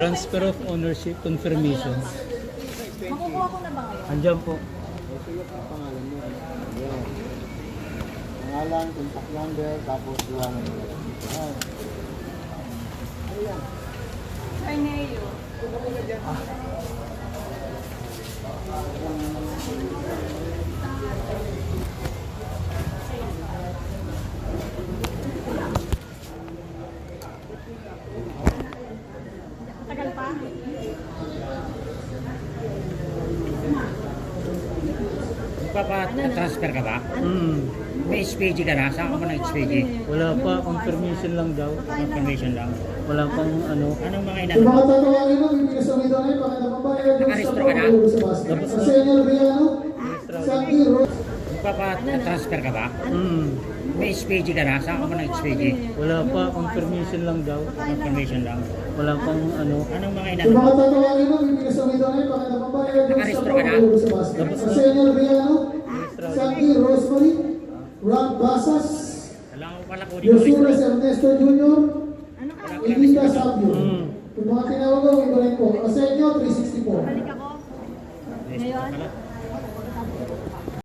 Transfer of ownership confirmation. Makukuha ko na ba ngayon? Andiyan po. Ang pangalan mo. Ayan. Pangalan, contact number, tapos lang. Arneo. Tagal pa? Magpapa-transfer ka ba? May SPG ka na? Saan ka ba ng-SPG? Wala pa, confirmation lang daw. Confirmation lang. Wala pang ano. Anong mga Yung inano? mga tatawagin mo, bibigyan sa mga na pakita mo ba? Nakarehistro ka na? Sa Senyor Riano, Santi Rose. Magpapa-transfer ka ba? May SPG ka na? Saan ka ba ng-SPG? Wala pa, confirmation lang daw. Confirmation lang. Wala pang ano. Anong mga Yung inano? mga tatawagin mo, bibigyan sa mga na pakita mo ba? Nakarehistro ka na? Sa Senyor Riano, Santi Rosemary, Ron Basas, Kailangan ko pala kunin mo. Yosures Ernesto Jr., Ano ka? Edita Sabio. Yung mga tinawag ko, iba rin po. Asenyo, 364. Balik ako. Ngayon?